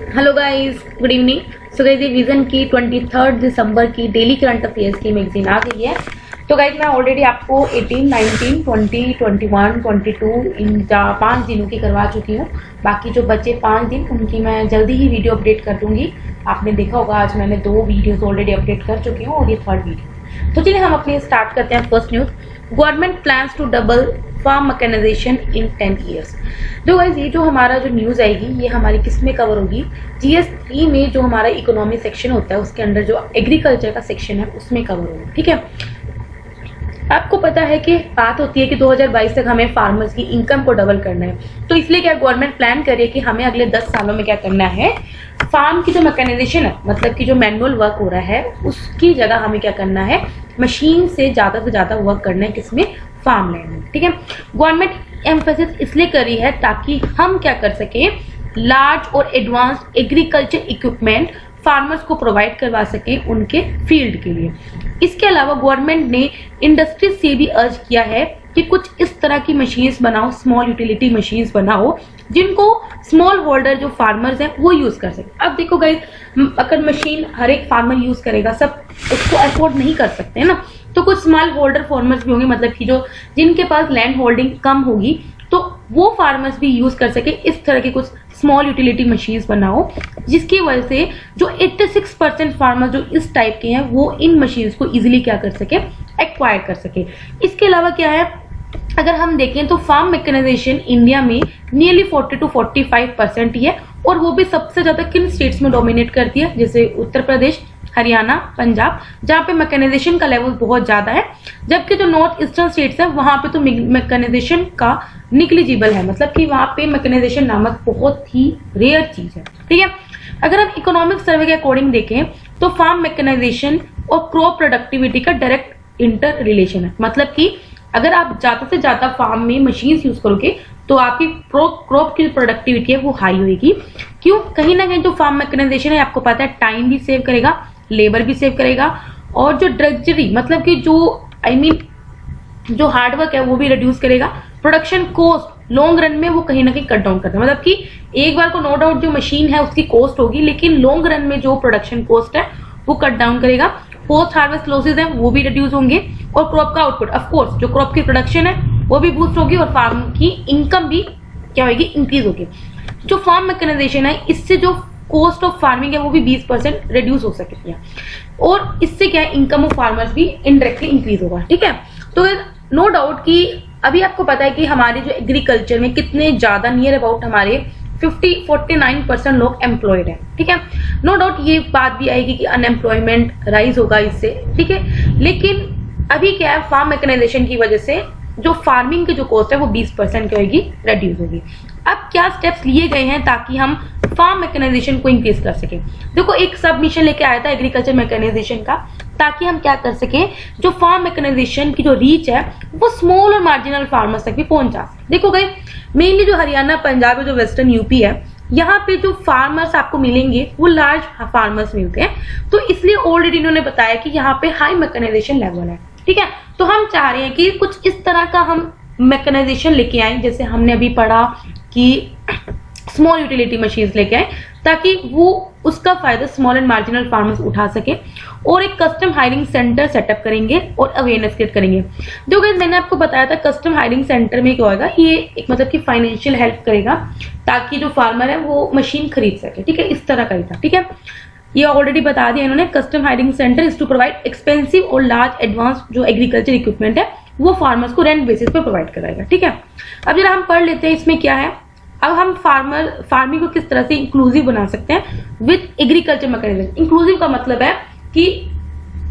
Hello guys, good evening. So guys, ये vision की 23 दिसंबर की डेली करंट अफेयर्स की मैगजीन आ गई है। तो गाइस, मैं ऑलरेडी आपको 18, 19, 20, 21, 22 इन 5 दिनों की करवा चुकी हूँ। बाकी जो बचे 5 दिन उनकी मैं जल्दी ही वीडियो अपडेट कर दूंगी। आपने देखा होगा आज मैंने 2 वीडियोस ऑलरेडी अपडेट कर चुकी हूँ और ये 3rd वीडियो। तो चलिए हम अपनी स्टार्ट करते हैं। First news, government plans to double farm mechanisation in 10 years. तो गाइस, ये जो हमारा जो न्यूज आएगी ये हमारी किस में कवर होगी? GS3 में जो हमारा इकोनॉमी सेक्शन होता है उसके अंडर जो एग्रीकल्चर का सेक्शन है उसमें कवर होगा। ठीक है, आपको पता है कि बात होती है कि 2022 तक हमें फार्मर्स की इनकम को डबल करना है। तो इसलिए क्या गवर्नमेंट प्लान कर रही है कि हमें अगले 10 सालों में क्या करना है, फार्म की जो मैकेनाइजेशन है, मतलब कि जो मैनुअल वर्क हो रहा है उसकी जगह हमें क्या करना है, मशीन से ज्यादा वर्क करना है। किसमें? फार्म लैंड में। ठीक है, गवर्नमेंट एम्फेसिस इसलिए कर रही है ताकि हम क्या कर सके, लार्ज और एडवांस्ड एग्रीकल्चर इक्विपमेंट फार्मर्स को प्रोवाइड करवा सके उनके फील्ड के लिए। इसके अलावा गवर्नमेंट ने इंडस्ट्री से भी अर्ज किया है कि कुछ इस तरह की मशीन्स बनाओ, स्मॉल यूटिलिटी मशीन्स बनाओ जिनको स्मॉल होल्डर जो फार्मर्स हैं वो यूज कर सके। अब देखो गाइस, अगर मशीन हर एक फार्मर यूज करेगा, सब उसको अफोर्ड नहीं कर सकते हैं ना, तो कुछ स्मॉल होल्डर फार्मर्स भी होंगे, मतलब कि जो जिनके पास लैंड होल्डिंग कम होगी, तो वो फार्मर्स भी यूज कर सके इस तरह के कुछ स्मॉल यूटिलिटी मशीन्स बनाओ, जिसकी वजह से जो 86% फार्मर जो इस टाइप के हैं वो इन मशीन्स को इजीली क्या कर सके, एक्वायर कर सके। इसके अलावा क्या है, अगर हम देखें तो फार्म मैकेनाइजेशन इंडिया में नियरली 40 to 45% ही है, और वो भी सबसे ज्यादा किन स्टेट्स में डोमिनेट करती है, जैसे उत्तर प्रदेश, हरियाणा, पंजाब, जहाँ पे मैकेनाइजेशन का लेवल बहुत ज्यादा है। जबकि जो नॉर्थ ईस्टर्न स्टेट्स है वहां पे तो मैकेनाइजेशन का निग्लिजिबल है, मतलब कि वहां पे मैकेनाइजेशन नामक बहुत ही रेयर चीज है। ठीक है, अगर हम इकोनॉमिक सर्वे के अकॉर्डिंग देखें तो फार्म मैकेनाइजेशन और क्रॉप प्रोडक्टिविटी का डायरेक्ट इंटर रिलेशन है, मतलब कि अगर आप ज्यादा से ज्यादा फार्म में मशीन्स यूज करोगे तो आपकी क्रॉप की प्रोडक्टिविटी है वो हाई होगी। क्यों? कहीं ना कहीं जो फार्म मैकेनाइजेशन है, आपको पता है, टाइम भी सेव करेगा, लेबर भी सेव करेगा, और जो ड्रग्जरी मतलब कि जो जो हार्डवर्क है वो भी रिड्यूस करेगा। प्रोडक्शन कॉस्ट लॉन्ग रन में वो कहीं ना कहीं कट डाउन करता है, मतलब कि एक बार को नो डाउट जो मशीन है उसकी कॉस्ट होगी, लेकिन लॉन्ग रन में जो प्रोडक्शन कॉस्ट है वो कट डाउन करेगा। पोस्ट हार्वेस्ट लॉसेज है वो भी रिड्यूस होंगे, और क्रॉप का आउटपुट, ऑफ कोर्स जो क्रॉप की प्रोडक्शन है वो भी बूस्ट होगी, और फार्म की इनकम भी क्या होगी, इंक्रीज होगी। जो फार्म मैकेनाइजेशन है इससे जो कॉस्ट ऑफ फार्मिंग है वो भी 20% रिड्यूस हो सकती है, और इससे क्या है, इनकम ऑफ फार्मर्स भी इनडायरेक्टली इंक्रीज होगा। ठीक है, तो नो डाउट कि अभी आपको पता है कि हमारे जो एग्रीकल्चर में कितने ज्यादा, नियर अबाउट हमारे 49% लोग एम्प्लॉयड है। ठीक है, नो डाउट ये बात भी आएगी कि अनएम्प्लॉयमेंट राइज होगा इससे। ठीक है, लेकिन अभी क्या है, फार्म मैकेनाइजेशन की वजह से जो फार्मिंग की जो कॉस्ट है वो 20% की होगी, रिड्यूस होगी। अब क्या स्टेप्स लिए गए हैं ताकि हम फार्म मैकेनाइजेशन को इंक्रीज कर सके? देखो, एक सबमिशन लेके आया था एग्रीकल्चर मैकेनाइजेशन का, ताकि हम क्या कर सके, जो फार्म मैकेनाइजेशन की जो रीच है वो स्मॉल और मार्जिनल फार्मर्स तक भी पहुंचा सके। देखो गए, मेनली जो हरियाणा, पंजाब और जो वेस्टर्न यूपी है, यहाँ पे जो फार्मर्स आपको मिलेंगे वो लार्ज फार्मर्स मिलते हैं, तो इसलिए ऑलरेडी इन्होंने बताया कि यहाँ पे हाई मैकेनाइजेशन लेवल है। ठीक है, तो हम चाह रहे हैं कि कुछ इस तरह का हम मैकेनाइजेशन लेके आए, जैसे हमने अभी पढ़ा कि स्मॉल यूटिलिटी मशीन्स लेके आए, ताकि वो उसका फायदा स्मॉल एंड मार्जिनल फार्मर्स उठा सके, और एक कस्टम हायरिंग सेंटर सेटअप करेंगे और अवेयरनेस क्रिएट करेंगे। जो गाइस मैंने आपको बताया था, कस्टम हायरिंग सेंटर में क्या होगा, ये एक मतलब कि फाइनेंशियल हेल्प करेगा ताकि जो फार्मर है वो मशीन खरीद सके। ठीक है, इस तरह का ही था। ठीक है, ये ऑलरेडी बता दिया इन्होंने, custom hiring centre is to provide expensive और लार्ज एडवांस जो एग्रीकल्चर इक्विपमेंट है वो फार्मर्स को रेंट बेसिस पे प्रोवाइड कराएगा। ठीक है, अब जरा हम पढ़ लेते हैं इसमें क्या है। अब हम फार्मिंग को किस तरह से इंक्लूसिव बना सकते हैं विद एग्रीकल्चर मैकेनाइजेशन। इंक्लूसिव का मतलब है कि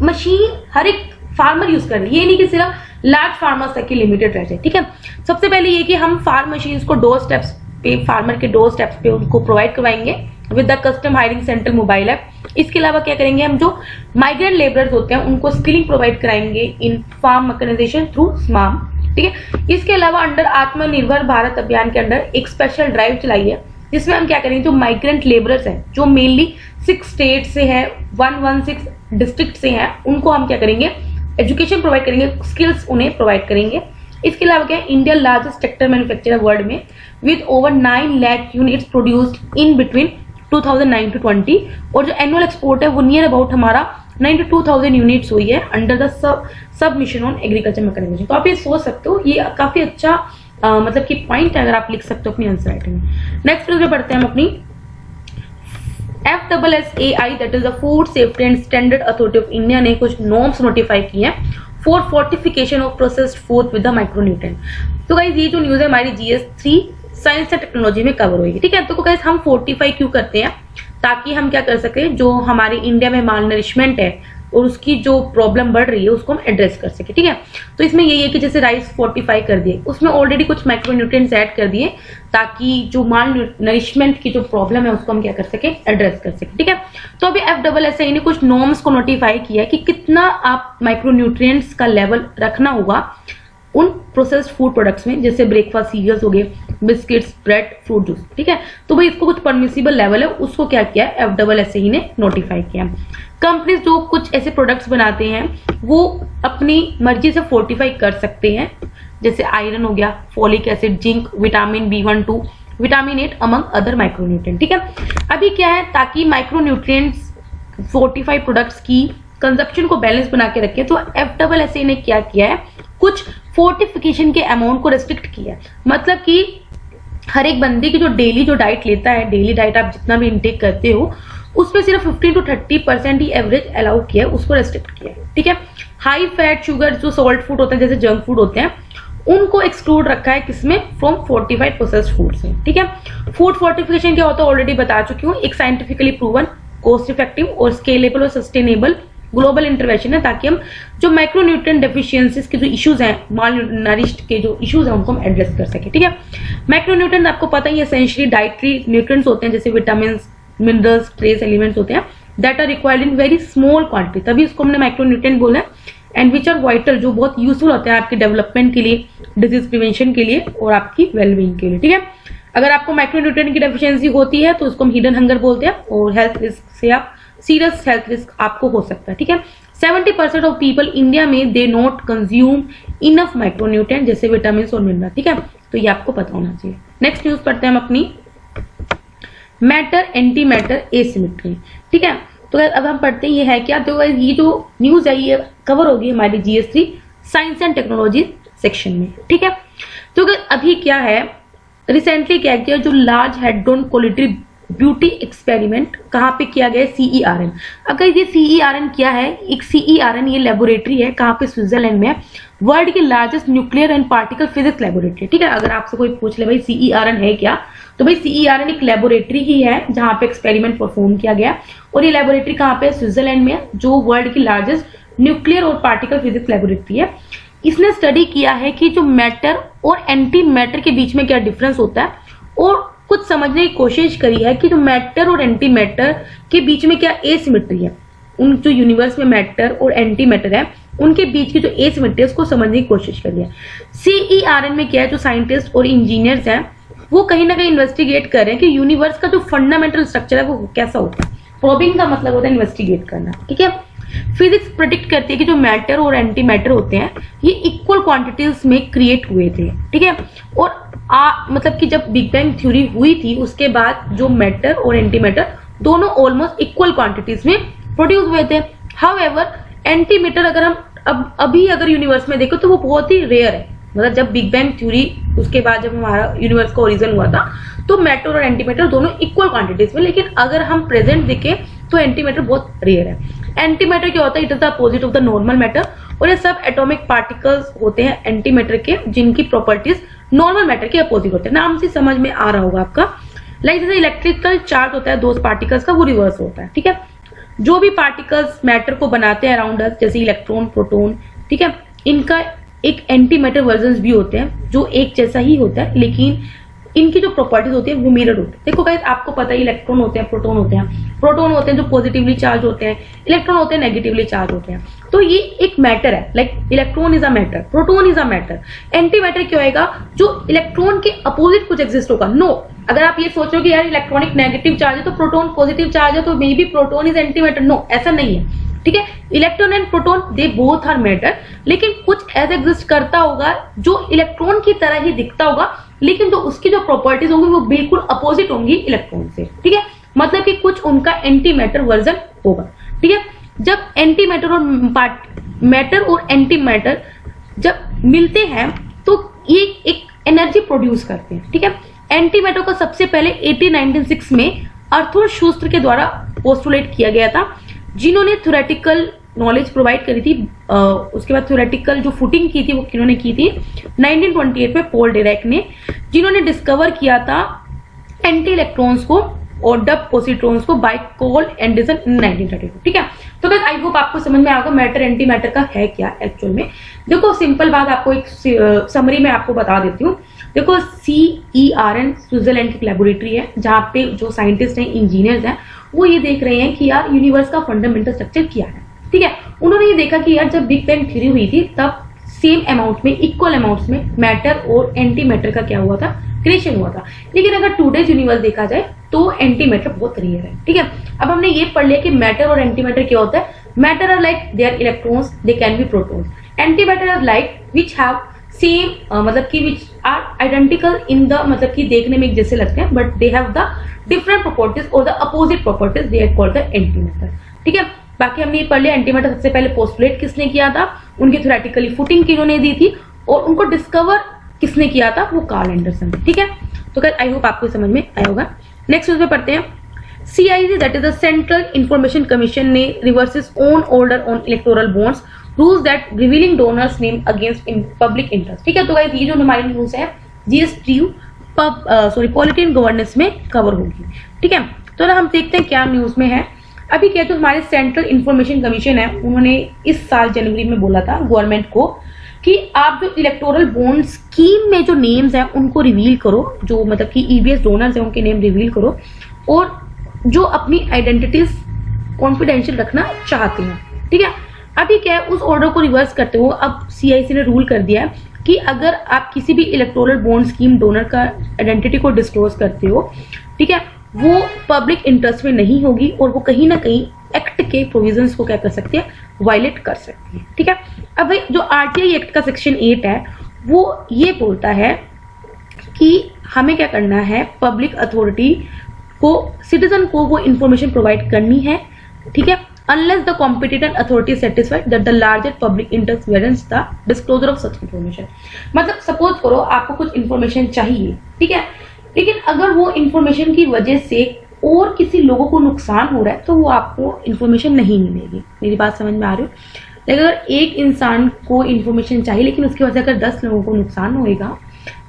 मशीन हर एक फार्मर यूज कर रहे हैं, ये नहीं कि सिर्फ लार्ज फार्मर्स तक की लिमिटेड रह जाए। ठीक है, सबसे पहले ये कि हम फार्म मशीन्स को डोर स्टेप्स पे, फार्मर के डोर स्टेप्स पे उनको प्रोवाइड करवाएंगे with the custom hiring centre mobile app. इसके अलावा क्या करेंगे, हम जो माइग्रेंट लेबरर्स होते हैं उनको स्किलिंग प्रोवाइड कराएंगे इन फार्म मैकेनाइजेशन थ्रू स्मार्म। ठीक है, इसके अलावा अंडर आत्मनिर्भर भारत अभियान के अंडर एक स्पेशल ड्राइव चलाई है, जिसमें हम क्या करेंगे, जो माइग्रेंट लेबरर्स हैं जो मेनली 6 स्टेट से है, 116 डिस्ट्रिक्ट से हैं, उनको हम क्या करेंगे, एजुकेशन प्रोवाइड करेंगे, स्किल्स उन्हें प्रोवाइड करेंगे। इसके अलावा क्या है, India largest tractor manufacturer world में with over 9 lakh units produced in between 2009 to 20, और जो एनुअल एक्सपोर्ट है वो नियर अबाउट हमारा 92,000 यूनिट्स हुई है under the sub mission on agriculture mechanisation. तो आप ये सोच सकते हो, ये काफी अच्छा मतलब कि पॉइंट है, अगर आप लिख सकते हो अपनी आंसर राइटिंग में। नेक्स्ट पे बढ़ते हैं हम अपनी FSSAI that is the food safety and standard authority of India ने कुछ नॉर्म्स नोटिफाई किए हैं for fortification of processed food with the micronutrient. तो गाइस ये जो न्यूज है हमारी GS3 साइंस एंड टेक्नोलॉजी में कवर होगी, ठीक है। तो गाइस हम फोर्टिफाई क्यों करते हैं, ताकि हम क्या कर सके, जो हमारे इंडिया में माल नरिशमेंट है और उसकी जो प्रॉब्लम बढ़ रही है उसको हम एड्रेस कर सके, ठीक है। तो इसमें यही है कि जैसे राइस फोर्टिफाई कर दिए, उसमें ऑलरेडी कुछ माइक्रोन्यूट्रिएंट्स ऐड कर दिए ताकि जो माल नरिशमेंट की जो प्रॉब्लम है उसको हम क्या कर सके, एड्रेस कर सके, ठीक है। तो अभी FSSAI ने कुछ नॉर्म्स को नोटिफाई किया है कि कितना आप माइक्रोन्यूट्रिएंट्स का लेवल रखना होगा उन प्रोसेस्ड फूड प्रोडक्ट्स में, जैसे ब्रेकफास्ट सीरियल्स हो गए, बिस्किट्स, ब्रेड, फ्रूट जूस, ठीक है। तो भाई इसको कुछ परमिसिबल लेवल है उसको क्या किया है, FSSAI ने नोटिफाई किया। कंपनीज जो कुछ ऐसे प्रोडक्ट्स बनाते हैं वो अपनी मर्जी से फोर्टिफाई कर सकते हैं, जैसे आयरन हो गया, folic acid, zinc, vitamin B1-2, vitamin 8 among other micronutrient, ठीक है। अभी क्या है, ताकि माइक्रोन्यूट्रिएंट्स फोर्टिफाइड प्रोडक्ट्स की कंजप्शन को बैलेंस बना के रखें, तो FSSAI ने क्या किया है, कुछ फोर्टिफिकेशन के अमाउंट को रेस्ट्रिक्ट किया है। मतलब कि हर एक बंदे की जो डेली जो डाइट लेता है, डेली डाइट आप जितना भी इनटेक करते हो उसमें सिर्फ 15 to 30% ही एवरेज अलाउ किया है, उसको रेस्ट्रिक्ट किया है, ठीक है। हाई फैट, शुगर, जो सॉल्ट फूड होते हैं जैसे जंक फूड होते हैं, उनको एक्सक्लूड रखा है किसमें, फ्रॉम फोर्टिफाइड प्रोसेस्ड फूड से, ठीक है। फूड फोर्टिफिकेशन क्या होता है ऑलरेडी बता चुकी हूँ, एक साइंटिफिकली प्रूवन, कॉस्ट इफेक्टिव और स्केलेबल और सस्टेनेबल ग्लोबल इंटरवेंशन है, ताकि हम जो माइक्रोन्यूट्रिएंट डेफिशिएंसीज के जो इश्यूज हैं, माल नरिश्ड के जो इश्यूज हैं उनको हम एड्रेस कर सके, ठीक है। माइक्रोन्यूट्रिएंट आपको पता ही एसेंशियली डाइटरी न्यूट्रिएंट्स होते हैं, जैसे विटामिन, मिनरल्स, ट्रेस एलिमेंट्स होते हैं that are required in very small quantity, तभी इसको हमने माइक्रोन्यूट्रिएंट बोला है। एंड विच आर वाइटल, जो बहुत यूजफुल होते हैं आपके डेवलपमेंट के लिए, डिजीज प्रिवेंशन के लिए और आपकी वेलबींग के लिए, ठीक है। अगर आपको माइक्रोन्यूट्रिएंट की डेफिशिएंसी होती है तो उसको हम हिडन हंगर बोलते हैं, और हेल्थ रिस्क से आप सीरियस हेल्थ रिस्क आपको हो सकता है, ठीक है। 70% ऑफ पीपल इंडिया में they not consume enough micronutrient, जैसे विटामिन और मिनरल, ठीक है। तो ये आपको पता होना चाहिए। नेक्स्ट न्यूज पढ़ते हैं हम अपनी मैटर एंटी मैटर एसिमेट्री, ठीक है। तो अब हम पढ़ते हैं ये है क्या, तो ये जो न्यूज है ये कवर होगी हमारी GS3 science and technology section में, ठीक है। तो अभी क्या है, रिसेंटली क्या किया, जो large hadron quality beauty experiment कहाँ पे किया गया है, CERN। अगर ये CERN क्या है, एक CERN ये लेबोरेटरी है, कहाँ पे, स्विट्जरलैंड में, वर्ल्ड की largest nuclear and particle physics laboratory, ठीक है। अगर आपसे कोई पूछ ले भाई CERN है क्या, तो भाई CERN एक लेबोरेटरी ही है जहाँ पे एक्सपेरिमेंट परफॉर्म किया गया, और ये लेबोरेटरी कहाँ पे, स्विट्जरलैंड में, जो वर्ल्ड की लार्जेस्ट न्यूक्लियर और पार्टिकल फिजिक्स लेबोरेटरी है। इसने स्टडी किया है कि जो मैटर और एंटी मैटर के बीच में क्या डिफरेंस होता है, और कुछ समझने की कोशिश करी है कि जो मैटर और एंटी मैटर के बीच में क्या एसिमेट्री है, उन जो यूनिवर्स में मैटर और एंटी मैटर है उनके बीच की जो एसिमेट्री है उसको समझने की कोशिश करी है। CERN में क्या है, जो साइंटिस्ट और इंजीनियर्स हैं वो कहीं ना कहीं इन्वेस्टिगेट कर रहे हैं कि यूनिवर्स का जो फंडामेंटल स्ट्रक्चर है वो कैसा होता है। प्रोबिंग का मतलब होता है इन्वेस्टिगेट करना, ठीक है। फिजिक्स प्रेडिक्ट करती है कि जो मैटर और एंटी मैटर होते हैं ये इक्वल क्वांटिटीज में क्रिएट हुए थे, ठीक है। और मतलब कि जब बिग बैंग थ्योरी हुई थी उसके बाद जो मैटर और एंटी मैटर दोनों ऑलमोस्ट इक्वल क्वांटिटीज में प्रोड्यूस हुए थे। हाउएवर एंटी मैटर अगर हम अभी अगर यूनिवर्स में देखो तो वो बहुत ही रेयर है, मतलब जब बिग बैंग थ्योरी उसके बाद जब हमारा यूनिवर्स का ओरिजिन हुआ था तो मैटर और एंटी मैटर दोनों इक्वल क्वांटिटीज में, लेकिन अगर हम प्रेजेंट देखें तो एंटी मैटर बहुत रेयर है। एंटी मैटर क्या होता है, it is the opposite of the normal matter, और ये सब एटॉमिक पार्टिकल्स होते हैं एंटी मैटर के, जिनकी प्रॉपर्टीज नॉर्मल मैटर के अपोजिट होते हैं। नाम से समझ में आ रहा होगा आपका। लाइक जैसे इलेक्ट्रिकल चार्ज होता है दो पार्टिकल्स का, वो रिवर्स होता है, ठीक है। जो भी पार्टिकल्स मैटर को बनाते हैं अराउंड अस, जैसे इलेक्ट्रॉन, प्रोटॉन, ठीक है, इनका एक एंटी मैटर वर्जन भी होते हैं जो एक जैसा ही होता है, लेकिन इनकी जो प्रॉपर्टीज होती है वो मिरर होते हैं। देखो गाइस आपको पता है इलेक्ट्रॉन होते हैं, प्रोटॉन होते हैं। प्रोटॉन होते हैं जो पॉजिटिवली चार्ज होते हैं, इलेक्ट्रॉन होते हैं नेगेटिवली चार्ज होते हैं। तो ये एक मैटर है, like electron is a matter, proton is a matter. Anti matter क्या होगा, जो इलेक्ट्रॉन के अपोजिट कुछ एग्जिस्ट होगा। नो, अगर आप ये सोचो कि यार इलेक्ट्रॉनिक नेगेटिव चार्ज है तो प्रोटॉन पॉजिटिव चार्ज है तो maybe proton is antimatter, no ऐसा नहीं है, ठीक है। Electron and proton they both are matter, लेकिन कुछ ऐसा एग्जिस्ट करता होगा जो इलेक्ट्रॉन की तरह ही दिखता होगा, लेकिन जो उसकी जो प्रॉपर्टीज होंगी वो बिल्कुल अपोजिट होंगी इलेक्ट्रॉन से, ठीक है। मतलब कि कुछ उनका एंटी मैटर वर्जन होगा। ठीक है, जब एंटी मैटर और मैटर और एंटी मैटर जब मिलते हैं तो ये एक एनर्जी प्रोड्यूस करते हैं। ठीक है, एंटी मैटर को सबसे पहले 1896 में आर्थर शूस्टर के द्वारा पोस्टुलेट किया गया था, जिन्होंने थ्योरेटिकल नॉलेज प्रोवाइड करी थी। उसके बाद थ्योरेटिकल जो फुटिंग की थी वो किन्होंने की थी 1928 में पॉल डिरैक ने, जिन्होंने डिस्कवर किया था एंटी इलेक्ट्रॉन्स को और डब पॉजिट्रॉन्स को बाय कॉल एंडरसन इन 1932। ठीक है, तो गाइस आई होप आपको समझ में आएगा मैटर एंटी मैटर का है क्या एक्चुअल में। देखो सिंपल बात, आपको एक समरी में आपको बता देती हूँ। देखो CERN स्विट्जरलैंड की लेबोरेटरी है, जहाँ पे जो साइंटिस्ट हैं, इंजीनियर्स हैं, वो ये देख रहे हैं कि यार यूनिवर्स का फंडामेंटल स्ट्रक्चर क्या है। ठीक है, उन्होंने ये देखा कि यार जब बिग बैंग थ्योरी हुई थी तब सेम अमाउंट में, इक्वल अमाउंट्स में मैटर और एंटी मैटर का क्या हुआ था, क्रिएशन हुआ था। लेकिन अगर टुडेज यूनिवर्स देखा जाए तो एंटी मैटर बहुत रेयर है। ठीक है, अब हमने ये पढ़ लिया कि मैटर और एंटी मैटर क्या होता है। Matter are like there electrons, they can be protons. Anti matter are like which have same मतलब कि which are identical in the, मतलब कि देखने में एक जैसे लगते हैं, but they have the different properties और the opposite properties, they are called the anti matter. ठीक है, बाकी हमने ये पढ़ लिया एंटी मैटर सबसे पहले पोस्टुलेट किसने किया था, उनकी थ्योरेटिकली फुटिंग किन्होंने दी थी, और उनको डिस्कवर किसने किया था, वो कार्ल एंडरसन। ठीक है, तो गाइस आई होप आपको समझ में आया होगा। नेक्स्ट न्यूज़ में पढ़ते हैं। CIC that is the central information commission ने reverses own order on electoral bonds rules that revealing donors name against in public interest. ठीक है, तो गाइस ये जो हमारी न्यूज़ है GSTU पॉलिटी एंड गवर्नेंस में कवर होगी। ठीक है, तो ना हम देखते हैं क्या न्यूज़ में है। अभी क्या, तो हमारे सेंट्रल इंफॉर्मेशन कमीशन है, उन्होंने इस साल जनवरी में बोला था गवर्नमेंट को कि आप जो इलेक्टोरल बॉन्ड स्कीम में जो नेम्स हैं उनको रिवील करो, जो मतलब कि EBS डोनर्स हैं उनके नेम रिवील करो, और जो अपनी आइडेंटिटीज कॉन्फिडेंशियल रखना चाहते हैं। ठीक है, अभी क्या है, उस ऑर्डर को रिवर्स करते हुए अब CIC ने रूल कर दिया है कि अगर आप किसी भी इलेक्टोरल बॉन्ड स्कीम डोनर का आइडेंटिटी को डिस्क्लोज करते हो, ठीक है, वो पब्लिक इंटरेस्ट में नहीं होगी और वो कहीं ना कहीं एक्ट के प्रोविजंस को क्या कर सकती है, वायलेट कर सकती है। ठीक है, अब भाई जो RTI एक्ट का सेक्शन 8 है वो ये बोलता है कि हमें क्या करना है, पब्लिक अथॉरिटी को, सिटीजन को वो इंफॉर्मेशन प्रोवाइड करनी है। ठीक है, unless the competent authority is satisfied that the larger public interest warrants the disclosure of such information। मतलब सपोज करो आपको कुछ इंफॉर्मेशन चाहिए, ठीक है, लेकिन अगर वो इंफॉर्मेशन की वजह से और किसी लोगों को नुकसान हो रहा है तो वो आपको इंफॉर्मेशन नहीं मिलेगी। मेरी बात समझ में आ रही है? लेकिन अगर एक इंसान को इंफॉर्मेशन चाहिए लेकिन उसकी वजह से अगर 10 लोगों को नुकसान होएगा,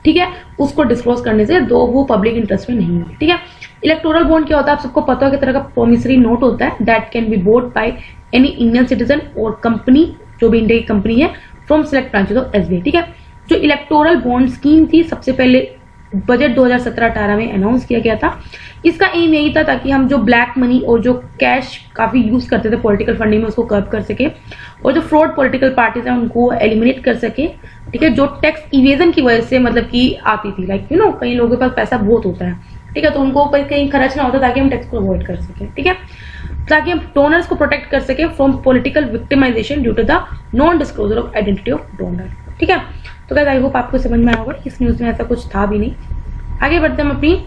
ठीक है, उसको डिस्क्लोज करने से वो पब्लिक इंटरेस्ट में नहीं होगी। ठीक है, इलेक्टोरल बॉन्ड क्या होता है, आप सबको पता है, कि तरह का प्रोमिसरी नोट होता है that can be boat by any Indian citizen और कंपनी, जो भी इंडिया की कंपनी है, from select branches of SBI। ठीक है, जो इलेक्टोरल बॉन्ड स्कीम थी सबसे पहले बजट 2017-18 में अनाउंस किया गया था। इसका एम यही था ताकि हम जो ब्लैक मनी और जो कैश काफी यूज करते थे पॉलिटिकल फंडिंग में उसको कर्ब कर सके, और जो फ्रॉड पॉलिटिकल पार्टीज हैं उनको एलिमिनेट कर सके। ठीक है, जो टैक्स इवेजन की वजह से मतलब कि आती थी, लाइक यू नो कई लोगों के पास पैसा बहुत होता है, ठीक है, तो उनको कहीं खर्च ना होता ताकि हम टैक्स को अवॉइड कर सके। ठीक है, ताकि हम डोनर्स को प्रोटेक्ट कर सके from political victimisation due to the non disclosure of identity of donor. ठीक है, तो गाइस आई होप आपको समझ में आया होगा। इस न्यूज में ऐसा कुछ था भी नहीं। आगे बढ़ते हैं हम अपनी।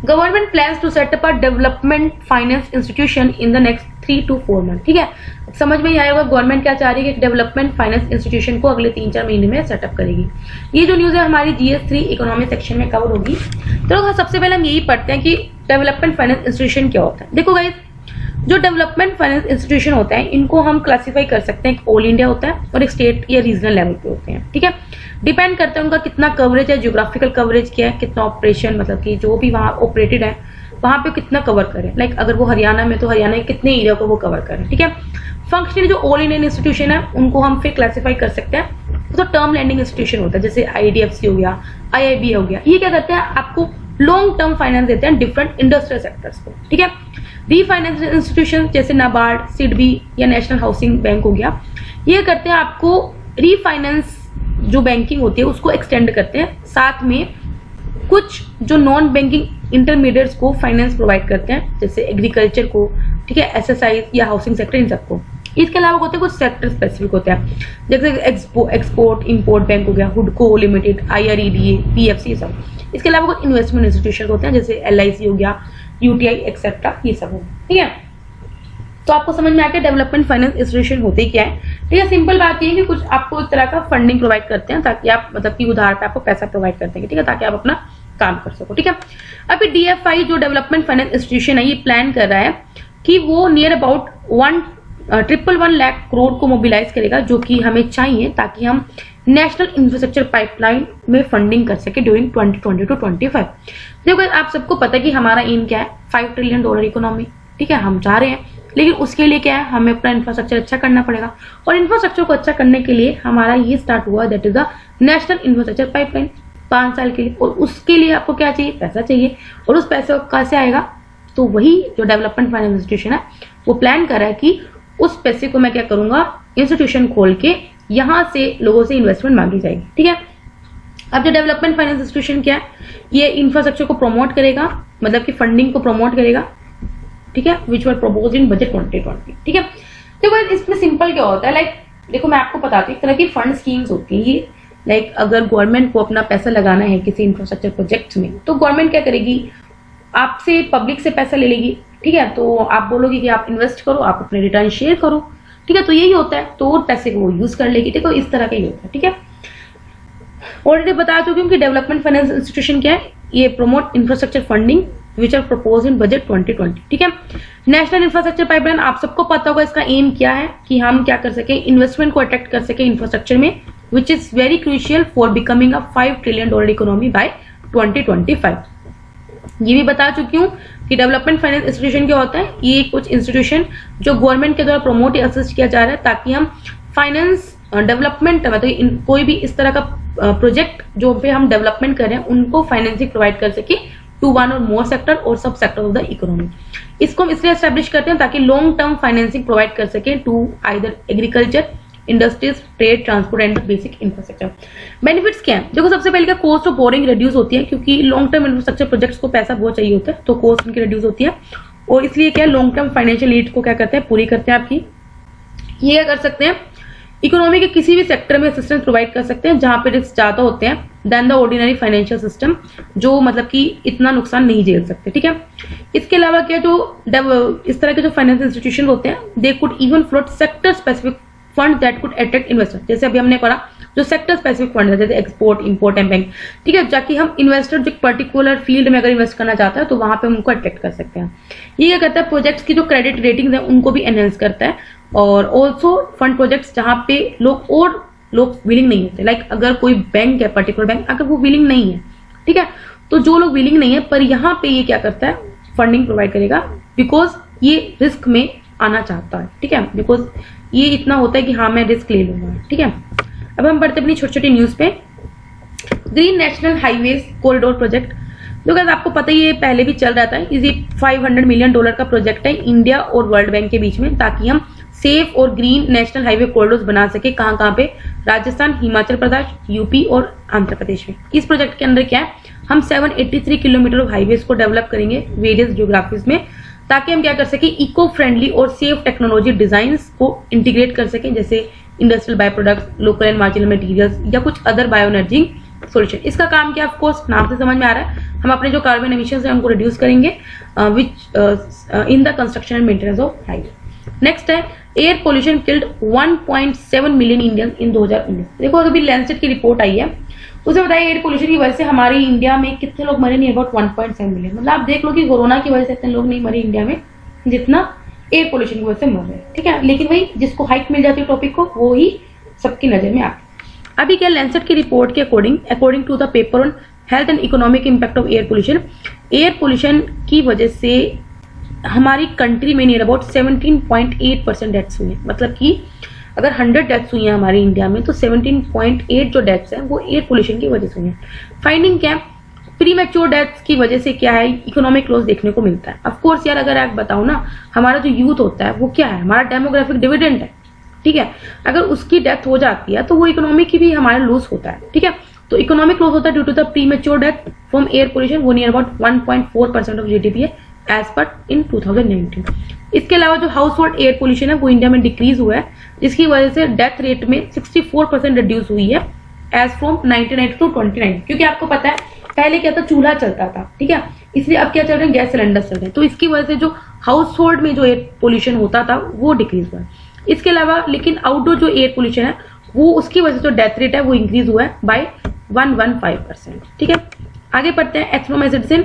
Government plans to set up a development finance institution in the next 3 to 4 month. ठीक है, समझ में ही आया होगा गवर्नमेंट क्या चाह रही है कि डेवलपमेंट फाइनेंस इंस्टीट्यूशन को अगले 3-4 महीने में सेटअप करेगी। ये जो न्यूज है हमारी GS3 इकोनॉमी सेक्शन में कवर होगी। तो सबसे पहले हम यही पढ़ते हैं कि डेवलपमेंट फाइनेंस इंस्टीट्यूशन क्या होता है। देखो गाइस, जो डेवलपमेंट फाइनेंस इंस्टीट्यूशन होता है इनको हम क्लासीफाई कर सकते हैं, एक ऑल इंडिया होता है और एक स्टेट या रीजनल लेवल पे होते हैं। ठीक है, डिपेंड करता है उनका कितना कवरेज है, जियोग्राफिकल कवरेज क्या है, कितना ऑपरेशन, मतलब कि जो भी वहाँ ऑपरेटेड है वहाँ पे कितना कवर करें। लाइक अगर वो हरियाणा में तो हरियाणा के कितने एरिया को वो कवर करें। ठीक है, फंक्शनली जो ऑल इंडियन इंस्टीट्यूशन है उनको हम फिर क्लासीफाई कर सकते हैं। तो टर्म लैंडिंग इंस्टीट्यूशन होता है, जैसे IDFC हो गया, IIB हो गया, ये क्या करते हैं, आपको लॉन्ग टर्म फाइनेंस देते हैं डिफरेंट इंडस्ट्रियल सेक्टर्स को। ठीक है, रीफाइनेंस इंस्टीट्यूशन जैसे नाबार्ड, सिडबी या नेशनल हाउसिंग बैंक हो गया, ये करते हैं आपको रीफाइनेंस जो बैंकिंग होती है उसको एक्सटेंड करते हैं, साथ में कुछ जो नॉन बैंकिंग इंटरमीडिएट्स को फाइनेंस प्रोवाइड करते हैं, जैसे एग्रीकल्चर को, ठीक है, SSI या हाउसिंग सेक्टर, इन सबको। इसके अलावा होते हैं कुछ सेक्टर स्पेसिफिक होते हैं, जैसे एक्सपोर्ट इंपोर्ट बैंक हो गया, हुडको लिमिटेड, IREDA, PFC, सब। इसके अलावा कुछ इन्वेस्टमेंट इंस्टीट्यूशन होते हैं, जैसे LIC हो गया, UTI एक्सेट्रा, ये सब होगा। ठीक है, तो आपको समझ में आ गया डेवलपमेंट फाइनेंस इंस्टीट्यूशन होते क्या है। ठीक है, सिंपल बात ये है कि कुछ आपको एक तरह का फंडिंग प्रोवाइड करते हैं ताकि आप मतलब कि उधार पे आपको पैसा प्रोवाइड करते हैं, ठीक है, ताकि आप अपना काम कर सको। ठीक है, अभी DFI जो डेवलपमेंट फाइनेंस इंस्टीट्यूशन है ये प्लान कर रहा है कि वो नियर अबाउट 1,111 लाख करोड़ को मोबिलाइज करेगा, जो कि हमें चाहिए ताकि हम नेशनल इंफ्रास्ट्रक्चर पाइपलाइन में फंडिंग कर सके ड्यूरिंग 2020 to 25। देखो आप सबको पता है कि हमारा एम क्या है, $5 ट्रिलियन इकोनॉमी। ठीक है, हम चाह रहे हैं, लेकिन उसके लिए क्या है, हमें अपना इंफ्रास्ट्रक्चर अच्छा करना पड़ेगा। और इंफ्रास्ट्रक्चर को अच्छा करने के लिए हमारा ये स्टार्ट हुआ, that is the national infrastructure pipeline 5 साल के लिए। और उसके लिए आपको क्या चाहिए, पैसा चाहिए। और उस पैसे कहाँ से आएगा, तो वही जो डेवलपमेंट फाइनेंस इंस्टीट्यूशन है वो प्लान कर रहा है कि उस पैसे को मैं क्या करूंगा, इंस्टीट्यूशन खोल के यहां से लोगों से इन्वेस्टमेंट मांगी जाएगी। ठीक है, अब जो डेवलपमेंट फाइनेंस इंस्टीट्यूशन क्या है, ये इंफ्रास्ट्रक्चर को प्रमोट करेगा, मतलब कि फंडिंग को प्रमोट करेगा। ठीक है, विच वर प्रपोज्ड इन बजट 2020। ठीक है, देखो इसमें सिंपल क्या होता है, लाइक देखो मैं आपको बताती हूँ, एक तरह की फंड स्कीम्स होती है ये। लाइक अगर गवर्नमेंट को अपना पैसा लगाना है किसी इंफ्रास्ट्रक्चर प्रोजेक्ट में, तो गवर्नमेंट क्या करेगी, आपसे पब्लिक से पैसा ले लेगी। ठीक है, तो आप बोलोगे कि आप इन्वेस्ट करो, आप अपने रिटर्न शेयर करो। ठीक है, तो यही होता है, तो और पैसे को वो यूज कर लेगी। देखो इस तरह का ही होता है। ठीक है, ऑलरेडी बता चुकी हूँ कि डेवलपमेंट फाइनेंस इंस्टीट्यूशन क्या है, ये promote infrastructure funding which are propose in budget 2020। ठीक है, नेशनल इंफ्रास्ट्रक्चर पाइपलाइन आप सबको पता होगा इसका एम क्या है, कि हम क्या कर सके, इन्वेस्टमेंट को अट्रैक्ट कर सके इंफ्रास्ट्रक्चर में, which is very crucial for becoming a $5 trillion economy bye 2025। ये भी बता चुकी हूँ कि डेवलपमेंट फाइनेंस इंस्टीट्यूशन क्या होता है, ये कुछ इंस्टीट्यूशन जो गवर्नमेंट के द्वारा प्रमोट या असिस्ट किया जा रहा है ताकि हम फाइनेंस डेवलपमेंट मतलब कोई भी इस तरह का प्रोजेक्ट जो पे हम डेवलपमेंट कर रहे हैं उनको फाइनेंसिंग प्रोवाइड कर सके टू वन और मोर सेक्टर और सब सेक्टर ऑफ द इकोनॉमी। इसको हम इसलिए एस्टेब्लिश करते हैं ताकि लॉन्ग टर्म फाइनेंसिंग प्रोवाइड कर सके to either agriculture, industries, trade, transport and basic infrastructure. Benefits क्या है, देखो सबसे पहले क्या, कॉस्ट ऑफ बोरिंग रिड्यूस होती है, क्योंकि लॉन्ग टर्म इंफ्रास्ट्रक्चर प्रोजेक्ट्स को पैसा बहुत चाहिए होता है, तो कॉस्ट उनकी रिड्यूस होती है। और इसलिए क्या, लॉन्ग टर्म फाइनेंशियल नीड्स को क्या करते हैं, पूरी करते हैं आपकी। ये क्या कर सकते हैं, इकोनॉमी के किसी भी सेक्टर में असिस्टेंस प्रोवाइड कर सकते हैं जहां पे रिस्क ज्यादा होते हैं then the ordinary financial system, जो मतलब कि इतना नुकसान नहीं झेल सकते। ठीक है, इसके अलावा क्या, जो इस तरह के जो फाइनेंशियल इंस्टीट्यूशन होते हैं, they could even float sector specific fund that could attract investor. जैसे अभी हमने पढ़ा जो सेक्टर स्पेसिफिक फंड है, जैसे एक्सपोर्ट, इंपोर्ट एंड बैंक। ठीक है, जाकि हम इन्वेस्टर जो पर्टिकुलर फील्ड में अगर इन्वेस्ट करना चाहता है तो वहां पे हम उनको अट्रैक्ट कर सकते हैं। ये क्या करता है, प्रोजेक्ट्स की जो क्रेडिट रेटिंग है उनको भी एनहेंस करता है। और ऑल्सो फंड प्रोजेक्ट्स जहां पे लोग विलिंग नहीं होते, लाइक अगर कोई बैंक है, पर्टिकुलर बैंक, अगर वो विलिंग नहीं है, ठीक है, तो जो लोग विलिंग नहीं है पर यहाँ पे ये क्या करता है, फंडिंग प्रोवाइड करेगा, बिकॉज ये रिस्क में आना चाहता है। ठीक है, बिकॉज ये इतना होता है कि हाँ मैं रिस्क ले लूंगा। ठीक है, अब हम बढ़ते अपनी छोटी छोटी न्यूज पे। Green national highways corridor project, जो गाइस आपको पता ही है पहले भी चल रहा था, ये $500 मिलियन का प्रोजेक्ट है इंडिया और वर्ल्ड बैंक के बीच में, ताकि हम सेफ और ग्रीन नेशनल हाईवे कॉरिडोर बना सके। कहां पे, राजस्थान, हिमाचल प्रदेश, यूपी और आंध्र प्रदेश में। इस प्रोजेक्ट के अंदर क्या है, हम 783 किलोमीटर ऑफ हाईवेज को डेवलप करेंगे वेरियस जियोग्राफीज में, ताकि हम क्या कर सके, इको फ्रेंडली और सेफ टेक्नोलॉजी डिजाइन को इंटीग्रेट कर सकें, जैसे industrial by product, local and marginal materials या कुछ अदर बायो एनर्जी सोल्यूशन। इसका काम क्या, ऑफ कोर्स नाम से समझ में आ रहा है, हम अपने जो कार्बन एमिशंस है उनको रिड्यूस करेंगे which in the construction and maintenance of highway. Next है, air pollution killed 1.7 million Indian in 2019। देखो अभी लैंसेट की रिपोर्ट आई है, उसे बताया एयर पोल्यूशन की वजह से हमारी इंडिया में कितने लोग मरे, नहीं अबाउट 1.7 मिलियन। मतलब आप देख लो कि कोरोना की वजह से इतने लोग नहीं मरे इंडिया में जितना एयर पोल्यूशन की वजह से मर रहे। ठीक है, लेकिन वही जिसको हाइट मिल जाती है टॉपिक को, वो ही सबकी नजर में आती है। अभी क्या, लैंसेट की रिपोर्ट के according to the paper on health and economic impact of air pollution की वजह से हमारी कंट्री में नियर अबाउट 17.8% डेथ्स हुई है। मतलब कि अगर 100 डेथ्स हुई हैं हमारी इंडिया में, तो 17.8 जो डेथ्स हैं वो एयर पोल्यूशन की वजह से हुई है। फाइंडिंग क्या है, प्री मैच्योर डेथ्स की वजह से क्या है, इकोनॉमिक लॉस देखने को मिलता है। ऑफ कोर्स यार, अगर आप बताओ ना, हमारा जो यूथ होता है वो क्या है, हमारा डेमोग्राफिक डिविडेंड है। ठीक है, अगर उसकी डेथ हो जाती है तो वो इकोनॉमी की भी हमारा लॉस होता है। ठीक है, तो इकोनॉमिक लॉस होता है due to the premature death from air pollution, वो नियर अबाउट 1.4% ऑफ जीडीपी है एज पर इन 2019। इसके अलावा जो हाउस होल्ड एयर पोल्यूशन है वो इंडिया में डिक्रीज हुआ है, जिसकी वजह से डेथ रेट में 64% रिड्यूस हुई है एज फ्रॉम 1990 टू 29। क्योंकि आपको पता है पहले क्या था, चूल्हा चलता था। ठीक है, इसलिए अब क्या चल रहे हैं, गैस सिलेंडर चल रहे हैं, तो इसकी वजह से जो हाउस होल्ड में जो एयर पोल्यूशन होता था वो डिक्रीज हुआ है। इसके अलावा लेकिन आउटडोर जो एयर पोल्यूशन है वो उसकी वजह से जो डेथ रेट है वो इंक्रीज हुआ है बाय 115%। ठीक है, आगे पढ़ते हैं एथनोमेडिसिन।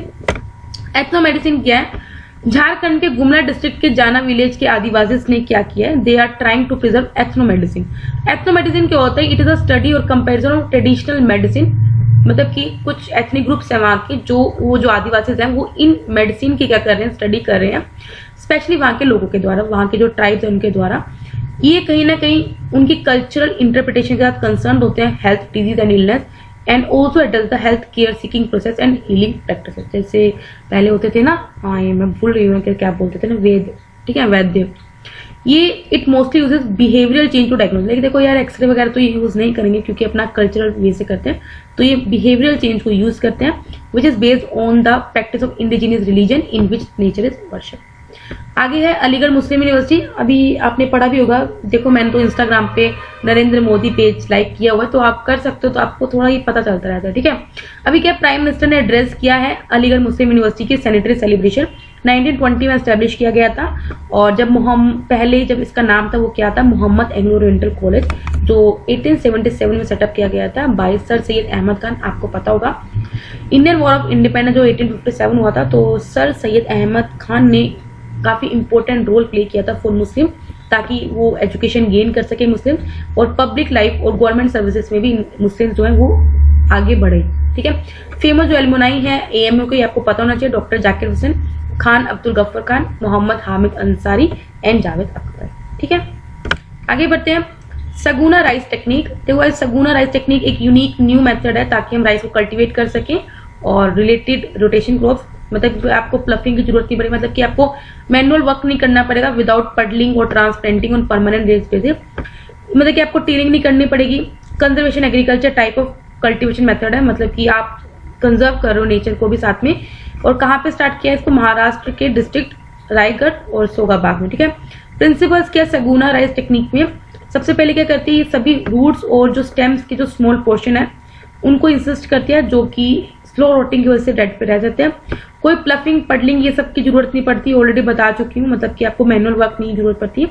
एथनोमेडिसिन क्या है, झारखंड के गुमला डिस्ट्रिक्ट के जाना विलेज के आदिवासी ने क्या किया है, they are trying to preserve ethnomedicine. Ethnomedicine क्या होता है, इट इज अ स्टडी और कंपैरिजन ऑफ ट्रेडिशनल मेडिसिन, मतलब कि कुछ एथनिक ग्रुप्स हैं वहाँ के जो आदिवासी हैं वो इन मेडिसिन की क्या कर रहे हैं, स्टडी कर रहे हैं, स्पेशली वहाँ के लोगों के द्वारा, वहाँ के जो ट्राइब्स हैं उनके द्वारा। ये कहीं ना कहीं उनकी कल्चरल इंटरप्रिटेशन के साथ कंसर्न होते हैं health disease and illness and also adult the health care seeking process and healing practice. जैसे पहले होते थे ना, हाँ ये मैं भूल रही हूँ क्या बोलते थे ना, वेद, ठीक है, वैद्य। ये it mostly uses behavioural change to diagnose. लेकिन देखो यार एक्सरे वगैरह तो ये यूज नहीं करेंगे क्योंकि अपना कल्चरल वे से करते हैं, तो ये बिहेवियरल चेंज को यूज करते हैं which is based on the practice of indigenous religion in which nature is worship. आगे है अलीगढ़ मुस्लिम यूनिवर्सिटी। अभी आपने पढ़ा भी होगा, देखो मैंने तो इंस्टाग्राम पे नरेंद्र मोदी पेज लाइक किया हुआ है, तो आप कर सकते हो, तो आपको थोड़ा ही पता चलता रहता है। ठीक है, अभी क्या प्राइम मिनिस्टर ने एड्रेस किया है अलीगढ़ मुस्लिम यूनिवर्सिटी की सेनेटरी सेलिब्रेशन 1920 में एस्टेब्लिश किया गया था, और जब इसका नाम था वो क्या था, मोहम्मद एंग्लो ओरिएंटल कॉलेज, जो 1877 में सेटअप किया गया था बाय सर सैयद अहमद खान। आपको पता होगा इंडियन वॉर ऑफ इंडिपेंडेंस जो 1857 हुआ था, तो सर सैयद अहमद खान ने काफी इंपॉर्टेंट रोल प्ले किया था फॉर मुस्लिम, ताकि वो एजुकेशन गेन कर सके मुस्लिम, और पब्लिक लाइफ और गवर्नमेंट सर्विसेज में भी मुस्लिम जो है वो आगे बढ़े। ठीक है, फेमस जो एलुमनाई है एएमयू के, आपको पता होना चाहिए, डॉक्टर जाकिर हुसैन खान, अब्दुल गफ्फर खान, मोहम्मद हामिद अंसारी एंड जावेद अख्तर। ठीक है, आगे बढ़ते हैं सगुना राइस टेक्निक। देखो सगुना राइस टेक्निक एक यूनिक न्यू मेथड है ताकि हम राइस को कल्टीवेट कर सकें, और रिलेटेड रोटेशन क्रॉप्स, मतलब आपको प्लफिंग की जरूरत नहीं पड़ेगी, मतलब कि आपको मैनुअल वर्क नहीं करना पड़ेगा विदाउट पडलिंग और transplanting on permanent raised basis, मतलब कि आपको टीलिंग नहीं करनी पड़ेगी। Conservation agriculture type of cultivation method है, मतलब कि आप कंजर्व कर रहे हो नेचर को भी साथ में। और कहाँ पे स्टार्ट किया है इसको, महाराष्ट्र के डिस्ट्रिक्ट रायगढ़ और सोगाबाग में। ठीक है, प्रिंसिपल्स क्या सगुना राइस टेक्निक में, सबसे पहले क्या करती है, सभी रूट्स और जो स्टेम्स की जो स्मॉल पोर्शन है उनको इंसिस्ट करती है, जो कि स्लो रोटिंग की वजह से डेड पे रह जाते हैं। कोई प्लफिंग पडलिंग ये सब की जरूरत नहीं पड़ती, ऑलरेडी बता चुकी हूँ, मतलब कि आपको मैनुअल वर्क नहीं जरूरत पड़ती है।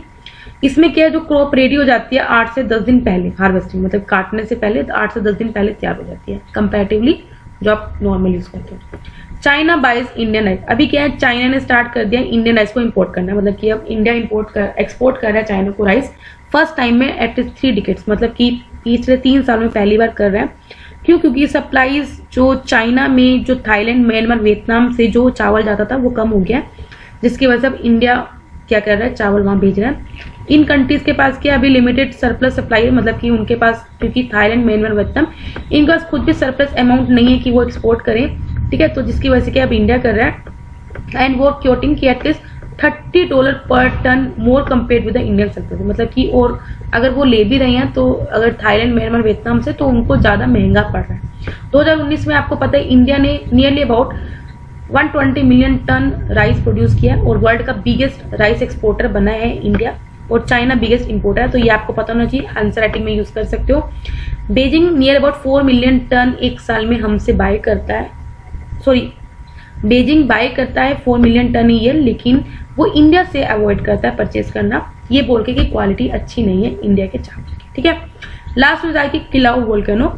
इसमें क्या है, जो क्रॉप रेडी हो जाती है 8 से 10 दिन पहले हार्वेस्टिंग, मतलब काटने से पहले 8 से 10 दिन पहले तैयार हो जाती है कंपैरेटिवली जो आप नॉर्मल यूज करते हो। China buys Indian rice. अभी क्या है, चाइना ने स्टार्ट कर दिया इंडियन राइस को इंपोर्ट करना, मतलब कि अब इंडिया एक्सपोर्ट कर रहा है चाइना को राइस फर्स्ट टाइम में एट 3 डिकेड्स, मतलब कि पिछले 3 साल में पहली बार कर रहा है। क्यों, क्योंकि सप्लाईज जो चाइना में जो थाईलैंड, म्यांमार, वियतनाम से जो चावल जाता था वो कम हो गया, जिसकी वजह से अब इंडिया क्या कर रहा है, चावल वहां भेज रहा है। इन कंट्रीज के पास क्या अभी लिमिटेड सरप्लस सप्लाई है, मतलब कि उनके पास, क्योंकि थाईलैंड, म्यांमार, वियतनाम, इनके पास खुद भी सरप्लस अमाउंट नहीं है कि वो एक्सपोर्ट करें। ठीक है, तो जिसकी वजह से क्या अब इंडिया कर रहा है, एंड वो क्योटिंग की at least $30 per ton more compare with the Indian surplus, मतलब कि और अगर वो ले भी रहे हैं तो अगर थाईलैंड, म्यांमार, वियतनाम से, तो उनको ज्यादा महंगा पड़ रहा है। 2019 में आपको पता है इंडिया ने nearly about 120 million ton rice produce किया, और वर्ल्ड का बिगेस्ट राइस एक्सपोर्टर बना है इंडिया, और चाइना बिगेस्ट इंपोर्टर है, तो ये आपको पता होना चाहिए, आंसर राइटिंग में यूज कर सकते हो। Beijing near about 4 million ton एक साल में हमसे बाय करता है, बीजिंग बाय करता है 4 मिलियन टन ईयर, लेकिन वो इंडिया से अवॉइड करता है परचेज करना, ये बोल के कि क्वालिटी अच्छी नहीं है इंडिया के चावल की। ठीक है, लास्ट में जाएगी किलाउ वोल्केनो।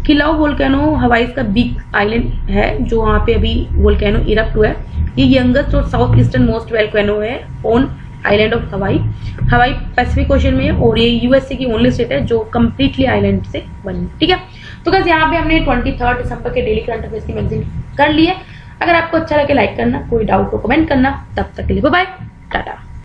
किलाउ वोल्केनो हवाई का बिग आइलैंड है, जो वहाँ पे अभी वोल्केनो इरप्ट हुआ है। ये यंगेस्ट और साउथ ईस्टर्न मोस्ट वोल्केनो है ऑन आइलैंड ऑफ हवाई पैसिफिक ओशन में है, और ये यूएसए की ओनली स्टेट है जो कम्प्लीटली आइलैंड से बनी। ठीक है, तो बस यहाँ पे हमने 23 दिसंबर के डेली करंट अफेयर्स की मैगजीन कर ली है। अगर आपको अच्छा लगे लाइक करना, कोई डाउट हो कमेंट करना। तब तक के लिए बाय बाय।